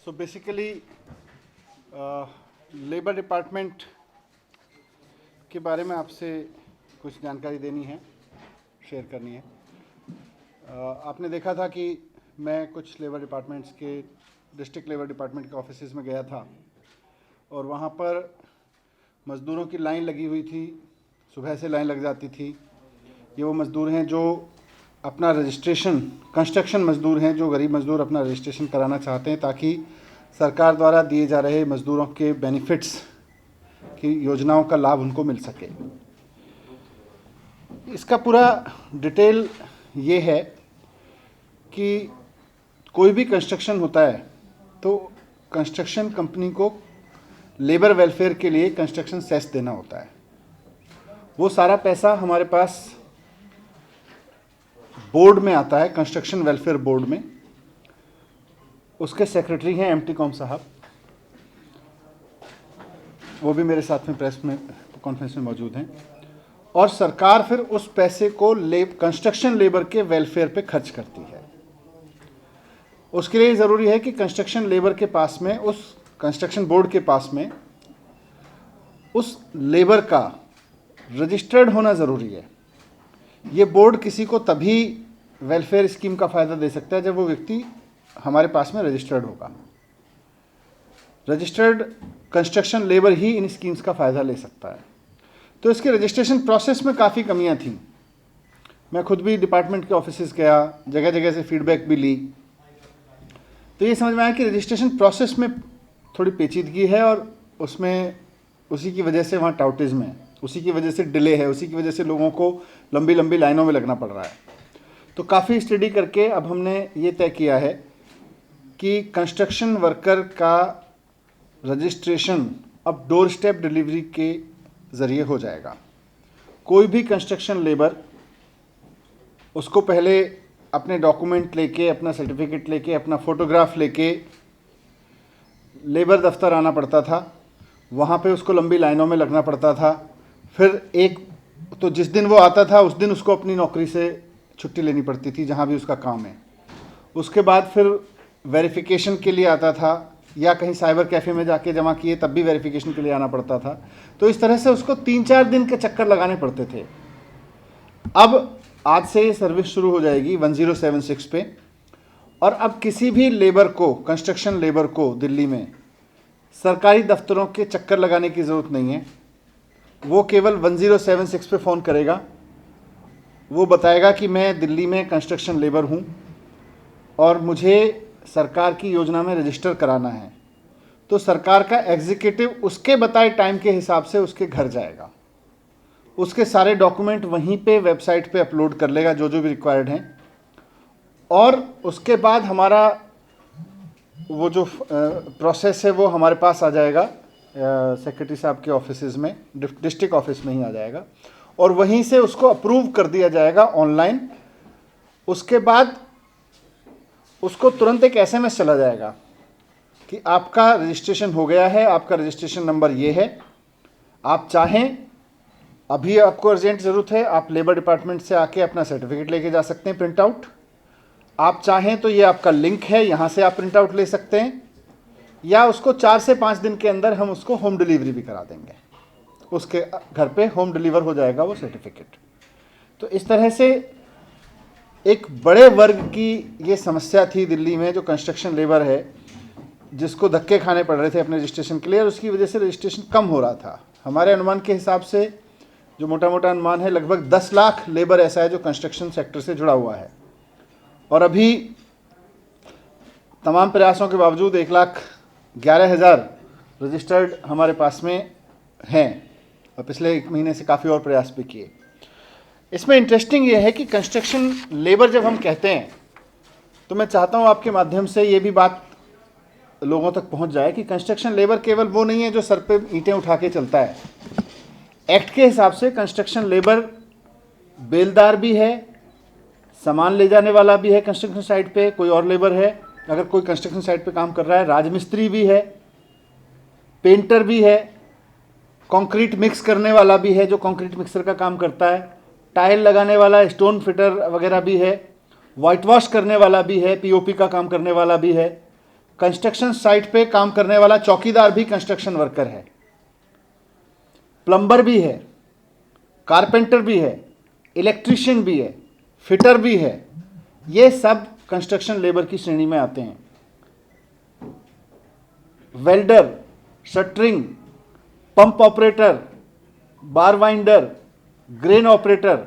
So basically labour department के बारे में आपसे कुछ जानकारी देनी है, शेयर करनी है। आपने देखा था कि मैं कुछ लेबर डिपार्टमेंट्स के डिस्ट्रिक्ट लेबर डिपार्टमेंट के ऑफिसेज में गया था और वहाँ पर मज़दूरों की लाइन लगी हुई थी। सुबह से लाइन लग जाती थी। ये वो मज़दूर हैं जो अपना रजिस्ट्रेशन, कंस्ट्रक्शन मज़दूर हैं जो गरीब मज़दूर अपना रजिस्ट्रेशन कराना चाहते हैं ताकि सरकार द्वारा दिए जा रहे मज़दूरों के बेनिफिट्स की योजनाओं का लाभ उनको मिल सके। इसका पूरा डिटेल ये है कि कोई भी कंस्ट्रक्शन होता है तो कंस्ट्रक्शन कंपनी को लेबर वेलफेयर के लिए कंस्ट्रक्शन सेस देना होता है। वो सारा पैसा हमारे पास बोर्ड में आता है, कंस्ट्रक्शन वेलफेयर बोर्ड में। उसके सेक्रेटरी हैं एमटी कॉम साहब, वो भी मेरे साथ में प्रेस में कॉन्फ्रेंस में मौजूद हैं। और सरकार फिर उस पैसे को कंस्ट्रक्शन लेबर के वेलफेयर पे खर्च करती है। उसके लिए ज़रूरी है कि कंस्ट्रक्शन लेबर के पास में, उस कंस्ट्रक्शन बोर्ड के पास में उस लेबर का रजिस्टर्ड होना ज़रूरी है। ये बोर्ड किसी को तभी वेलफेयर स्कीम का फ़ायदा दे सकता है जब वो व्यक्ति हमारे पास में रजिस्टर्ड होगा। रजिस्टर्ड कंस्ट्रक्शन लेबर ही इन स्कीम्स का फ़ायदा ले सकता है। तो इसके रजिस्ट्रेशन प्रोसेस में काफ़ी कमियां थीं। मैं खुद भी डिपार्टमेंट के ऑफिसेज गया, जगह जगह से फीडबैक भी ली, तो ये समझ में आया कि रजिस्ट्रेशन प्रोसेस में थोड़ी पेचीदगी है और उसमें उसी की वजह से वहाँ टाउटिज़्म है, उसी की वजह से डिले है, उसी की वजह से लोगों को लंबी लंबी लाइनों में लगना पड़ रहा है। तो काफ़ी स्टडी करके अब हमने ये तय किया है कि कंस्ट्रक्शन वर्कर का रजिस्ट्रेशन अब डोर स्टेप डिलीवरी के ज़रिए हो जाएगा। कोई भी कंस्ट्रक्शन लेबर, उसको पहले अपने डॉक्यूमेंट लेके, अपना सर्टिफिकेट लेके, अपना फ़ोटोग्राफ लेके लेबर दफ्तर आना पड़ता था। वहाँ पे उसको लंबी लाइनों में लगना पड़ता था। फिर तो जिस दिन वो आता था उस दिन उसको अपनी नौकरी से छुट्टी लेनी पड़ती थी जहाँ भी उसका काम है। उसके बाद फिर वेरिफिकेशन के लिए आता था, या कहीं साइबर कैफ़े में जाके जमा किए तब भी वेरिफिकेशन के लिए आना पड़ता था। तो इस तरह से उसको 3-4 दिन के चक्कर लगाने पड़ते थे। अब आज से ये सर्विस शुरू हो जाएगी 1076 पे, और अब किसी भी लेबर को, कंस्ट्रक्शन लेबर को दिल्ली में सरकारी दफ्तरों के चक्कर लगाने की ज़रूरत नहीं है। वो केवल 1076 पे फ़ोन करेगा, वो बताएगा कि मैं दिल्ली में कंस्ट्रक्शन लेबर हूँ और मुझे सरकार की योजना में रजिस्टर कराना है। तो सरकार का एग्जीक्यूटिव उसके बताए टाइम के हिसाब से उसके घर जाएगा, उसके सारे डॉक्यूमेंट वहीं पे वेबसाइट पे अपलोड कर लेगा जो जो भी रिक्वायर्ड हैं, और उसके बाद हमारा वो जो प्रोसेस है वो हमारे पास आ जाएगा, सेक्रेटरी साहब के ऑफिसेज में, डिस्ट्रिक्ट ऑफिस में ही आ जाएगा, और वहीं से उसको अप्रूव कर दिया जाएगा ऑनलाइन। उसके बाद उसको तुरंत एक एसएमएस चला जाएगा कि आपका रजिस्ट्रेशन हो गया है, आपका रजिस्ट्रेशन नंबर ये है। आप चाहें, अभी आपको अर्जेंट ज़रूरत है, आप लेबर डिपार्टमेंट से आके अपना सर्टिफिकेट लेके जा सकते हैं, प्रिंट आउट। आप चाहें तो ये आपका लिंक है, यहाँ से आप प्रिंट आउट ले सकते हैं, या उसको 4 से 5 दिन के अंदर हम उसको होम डिलीवरी भी करा देंगे। उसके घर पे होम डिलीवर हो जाएगा वो सर्टिफिकेट। तो इस तरह से एक बड़े वर्ग की ये समस्या थी दिल्ली में, जो कंस्ट्रक्शन लेबर है, जिसको धक्के खाने पड़ रहे थे अपने रजिस्ट्रेशन के लिए, और उसकी वजह से रजिस्ट्रेशन कम हो रहा था। हमारे अनुमान के हिसाब से, जो मोटा मोटा अनुमान है, लगभग 10 लाख लेबर ऐसा है जो कंस्ट्रक्शन सेक्टर से जुड़ा हुआ है। और अभी तमाम प्रयासों के बावजूद 1,11,000 रजिस्टर्ड हमारे पास में हैं, और पिछले 1 महीने से काफ़ी और प्रयास भी किए। इसमें इंटरेस्टिंग ये है कि कंस्ट्रक्शन लेबर जब हम कहते हैं, तो मैं चाहता हूँ आपके माध्यम से ये भी बात लोगों तक पहुँच जाए कि कंस्ट्रक्शन लेबर केवल वो नहीं है जो सर पे ईंटें उठा के चलता है। एक्ट के हिसाब से कंस्ट्रक्शन लेबर बेलदार भी है, सामान ले जाने वाला भी है कंस्ट्रक्शन साइट पे, कोई और लेबर है अगर कोई कंस्ट्रक्शन साइट पे काम कर रहा है, राजमिस्त्री भी है, पेंटर भी है, कंक्रीट मिक्स करने वाला भी है जो कंक्रीट मिक्सर का काम करता है, टाइल लगाने वाला, स्टोन फिटर वगैरह भी है, वाइट वॉश करने वाला भी है, पीओपी का काम करने वाला भी है, कंस्ट्रक्शन साइट पे काम करने वाला चौकीदार भी कंस्ट्रक्शन वर्कर है, प्लम्बर भी है, कारपेंटर भी है, इलेक्ट्रीशियन भी है, फिटर भी है। ये सब कंस्ट्रक्शन लेबर की श्रेणी में आते हैं। वेल्डर, शटरिंग, पंप ऑपरेटर, बार वाइंडर, ग्रेन ऑपरेटर,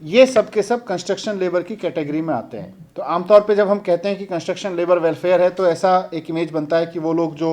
ये सब के सब कंस्ट्रक्शन लेबर की कैटेगरी में आते हैं। तो आमतौर पे जब हम कहते हैं कि कंस्ट्रक्शन लेबर वेलफेयर है तो ऐसा एक इमेज बनता है कि वो लोग जो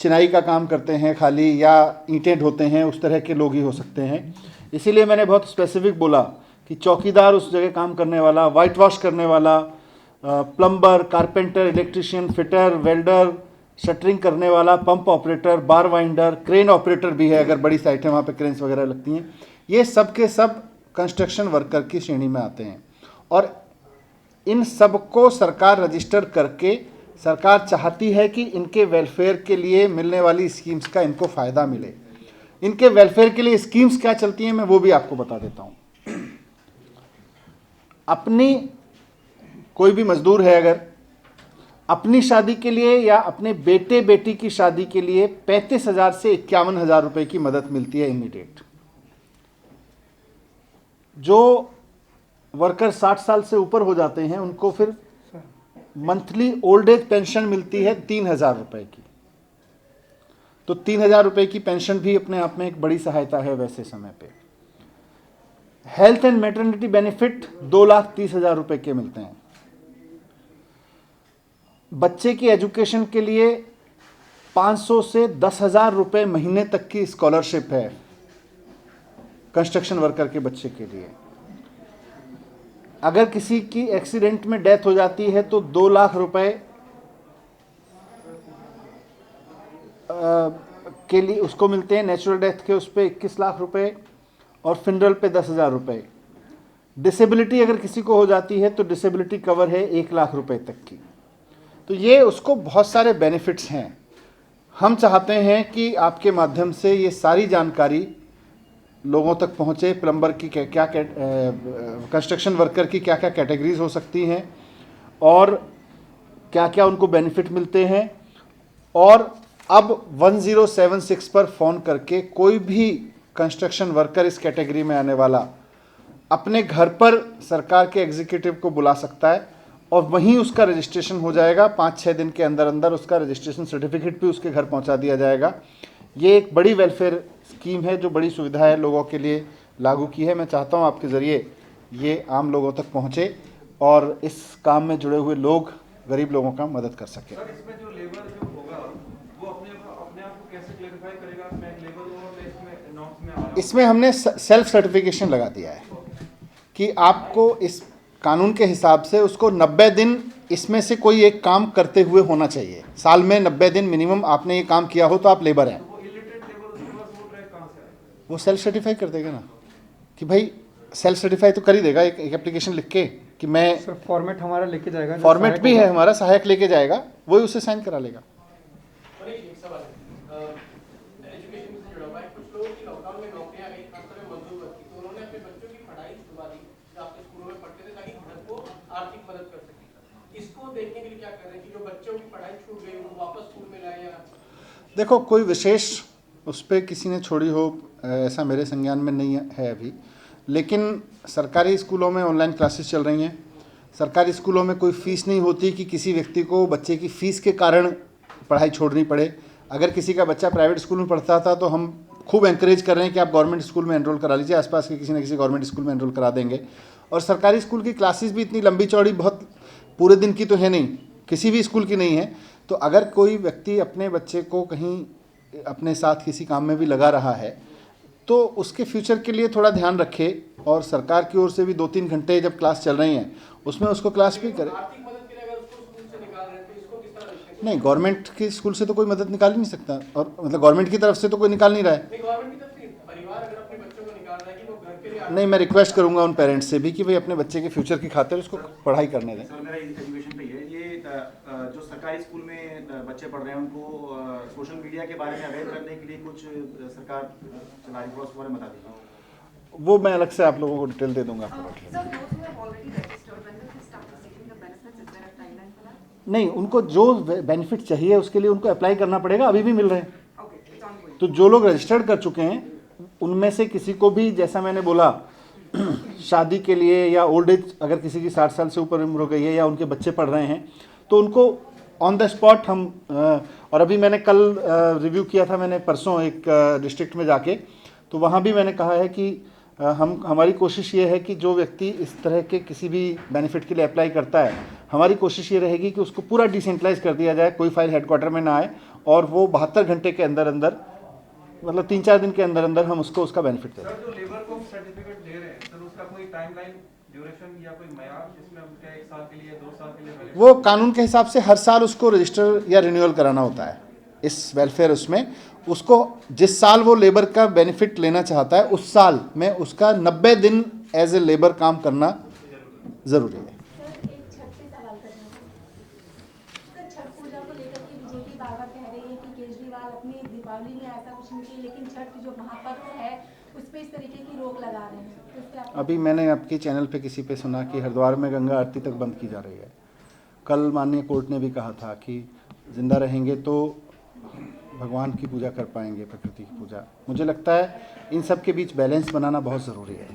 चिनाई का काम करते हैं खाली या ईंटें ढोते हैं उस तरह के लोग ही हो सकते हैं। इसीलिए मैंने बहुत स्पेसिफिक बोला कि चौकीदार उस जगह काम करने वाला, वाइट वॉश करने वाला, plumber, carpenter, electrician, fitter, welder, shuttering करने वाला, पंप ऑपरेटर, बार वाइंडर, क्रेन ऑपरेटर भी है, अगर बड़ी साइट है वहाँ पे क्रेन्स वगैरह लगती हैं। ये सब के सब कंस्ट्रक्शन वर्कर की श्रेणी में आते हैं और इन सबको सरकार रजिस्टर करके सरकार चाहती है कि इनके वेलफेयर के लिए मिलने वाली स्कीम्स का इनको फ़ायदा मिले। इनके वेलफेयर के लिए स्कीम्स क्या चलती हैं मैं वो भी आपको बता देता हूँ। अपनी कोई भी मजदूर है अगर अपनी शादी के लिए या अपने बेटे बेटी की शादी के लिए 35,000 से 51,000 रुपये की मदद मिलती है इमीडिएट। जो वर्कर 60 साल से ऊपर हो जाते हैं उनको फिर मंथली ओल्ड एज पेंशन मिलती है 3,000 रुपये की। तो 3,000 रुपये की पेंशन भी अपने आप में एक बड़ी सहायता है वैसे समय पे। हेल्थ एंड मैटरनिटी बेनिफिट 2,30,000 रुपये के मिलते हैं। बच्चे की एजुकेशन के लिए 500 से 10,000 रुपये महीने तक की स्कॉलरशिप है कंस्ट्रक्शन वर्कर के बच्चे के लिए। अगर किसी की एक्सीडेंट में डेथ हो जाती है तो 2 लाख रुपए के लिए उसको मिलते हैं। नेचुरल डेथ के उस पर 21 लाख रुपए और फिनरल पे 10,000 रुपये। डिसेबिलिटी अगर किसी को हो जाती है तो डिसेबिलिटी कवर है 1 लाख रुपए तक की। तो ये उसको बहुत सारे बेनिफिट्स हैं। हम चाहते हैं कि आपके माध्यम से ये सारी जानकारी लोगों तक पहुँचे। प्लम्बर की क्या कंस्ट्रक्शन वर्कर की क्या क्या कैटेगरीज हो सकती हैं और क्या क्या उनको बेनिफिट मिलते हैं। और अब 1076 पर फ़ोन करके कोई भी कंस्ट्रक्शन वर्कर इस कैटेगरी में आने वाला अपने घर पर सरकार के एग्जीक्यूटिव को बुला सकता है और वहीं उसका रजिस्ट्रेशन हो जाएगा। 5-6 दिन के अंदर अंदर उसका रजिस्ट्रेशन सर्टिफिकेट भी उसके घर पहुंचा दिया जाएगा। ये एक बड़ी वेलफेयर स्कीम है जो बड़ी सुविधा है लोगों के लिए लागू की है। मैं चाहता हूं आपके ज़रिए ये आम लोगों तक पहुंचे और इस काम में जुड़े हुए लोग गरीब लोगों का मदद कर सकें। सर, इसमें जो लेबर जो होगा वो अपने आप को कैसे क्लेरिफाई करेगा? मैं लेबर हूं और मैं इसमें नॉर्म्स में आ रहा हूं। इसमें हमने सेल्फ सर्टिफिकेशन लगा दिया है कि आपको इस कानून के हिसाब से उसको 90 दिन इसमें से कोई एक काम करते हुए होना चाहिए। साल में 90 दिन मिनिमम आपने ये काम किया हो तो आप लेबर हैं। वो इलिटरेट लेबर उसके पास वो ट्रैक कहां से आएगा? वो सेल्फ सर्टिफाई कर देगा ना कि भाई सेल्फ सर्टिफाई तो कर ही देगा एक एप्लीकेशन लिख के कि मैं सर फॉर्मेट हमारा लेके जाएगा। फॉर्मेट भी है हमारा, सहायक लेके जाएगा, वही उसे साइन करा लेगा। और एक सवाल है, एजुकेशन से जुड़ा हुआ है। कुछ लोगों की लॉकडाउन में नौकरियां आ गई, खासतौर पे मजदूर वर्ग की, तो उन्होंने अपने बच्चों की पढ़ाई छुड़वा दी जो आपके स्कूलों में पढ़ते थे ताकि घर को आर्थिक मदद कर सके। इसको देखने के लिए क्या कर रहे हैं कि जो बच्चों की पढ़ाई छूट गई उनको वापस स्कूल में लाए? या देखो कोई विशेष उस पर किसी ने छोड़ी हो ऐसा मेरे संज्ञान में नहीं है अभी, लेकिन सरकारी स्कूलों में ऑनलाइन क्लासेस चल रही हैं। सरकारी स्कूलों में कोई फ़ीस नहीं होती कि किसी व्यक्ति को बच्चे की फ़ीस के कारण पढ़ाई छोड़नी पड़े। अगर किसी का बच्चा प्राइवेट स्कूल में पढ़ता था तो हम खूब एंकरेज कर रहे हैं कि आप गवर्नमेंट स्कूल में एनरोल करा लीजिए, आसपास के किसी न किसी गवर्नमेंट स्कूल में एनरोल करा देंगे। और सरकारी स्कूल की क्लासेस भी इतनी लंबी चौड़ी बहुत पूरे दिन की तो है नहीं, किसी भी स्कूल की नहीं है। तो अगर कोई व्यक्ति अपने बच्चे को कहीं अपने साथ किसी काम में भी लगा रहा है तो उसके फ्यूचर के लिए थोड़ा ध्यान रखे और सरकार की ओर से भी 2-3 घंटे जब क्लास चल रही हैं उसमें उसको क्लास भी करे। आर्थिक मदद के लिए अगर उसको स्कूल से निकाल रहे हैं तो इसको किस तरह देखते हैं? नहीं, गवर्नमेंट के स्कूल से तो कोई मदद निकाल ही नहीं सकता, और मतलब गवर्नमेंट की तरफ से तो कोई निकाल नहीं रहा है। नहीं, गवर्नमेंट की तरफ से परिवार अगर अपने बच्चों को निकाल रहा है कि वो घर के लिए नहीं, मैं रिक्वेस्ट करूंगा उन पेरेंट्स से भी कि भाई अपने बच्चे के फ्यूचर की खातिर उसको पढ़ाई करने दें। सर मेरा एजुकेशन पे ही है ये जो सरकारी स्कूल में बच्चे पढ़ रहे हैं उनको सोशल मीडिया के बारे में अवेयर करने के लिए कुछ सरकार चला रही है, उसके बारे में बता दीजिए। वो मैं अलग से आप लोगों को डिटेल दे दूंगा आपको। Sir, those who have already registered, when will they start receiving the benefits? Is there a timeline for that? नहीं, उनको जो बेनिफिट चाहिए उसके लिए उनको अप्लाई करना पड़ेगा, अभी भी मिल रहे हैं। Okay, it's ongoing. तो जो लोग रजिस्टर्ड कर चुके हैं उनमें से किसी को भी, जैसा मैंने बोला, शादी के लिए या ओल्ड एज, अगर किसी की 60 साल से ऊपर उम्र हो गई है या उनके बच्चे पढ़ रहे हैं, तो उनको ऑन द स्पॉट हम और अभी मैंने कल रिव्यू किया था, मैंने परसों एक डिस्ट्रिक्ट में जाके, तो वहाँ भी मैंने कहा है कि हमारी कोशिश ये है कि जो व्यक्ति इस तरह के किसी भी बेनिफिट के लिए अप्लाई करता है, हमारी कोशिश ये रहेगी कि उसको पूरा डिसेंट्रलाइज कर दिया जाए, कोई फाइल हेडक्वार्टर में ना आए, और वो 72 घंटे के अंदर अंदर, मतलब 3-4 दिन के अंदर अंदर हम उसको उसका बेनिफिट दें। सर जो लेबर को सर्टिफिकेट दे रहे हैं सर, उसका कोई टाइमलाइन, ड्यूरेशन या कोई मयार जिसमें हम क्या 1 साल के लिए 2 साल के लिए validity? वो कानून के हिसाब से हर साल उसको रजिस्टर या रिन्यूअल कराना होता है इस वेलफेयर उसमें। उसको जिस साल वो लेबर का बेनिफिट लेना चाहता है उस साल में उसका 90 दिन एज ए लेबर काम करना ज़रूरी है। सर एक छठ पे सवाल करना था। सर छठ पूजा को लेकर के बीजेपी बार बार कह रही है कि केजरीवाल अपनी दीपावली में ऐसा कुछ नहीं किया, लेकिन छठ जो महापर्व है उस पर इस तरीके की रोक लगा रहे हैं, तो इस पे आप अभी मैंने आपके चैनल पे किसी पे सुना कि हरिद्वार में गंगा आरती तक बंद की जा रही है। कल माननीय कोर्ट ने भी कहा था कि जिंदा रहेंगे तो भगवान की पूजा कर पाएंगे, प्रकृति की पूजा। मुझे लगता है इन सब के बीच बैलेंस बनाना बहुत ज़रूरी है।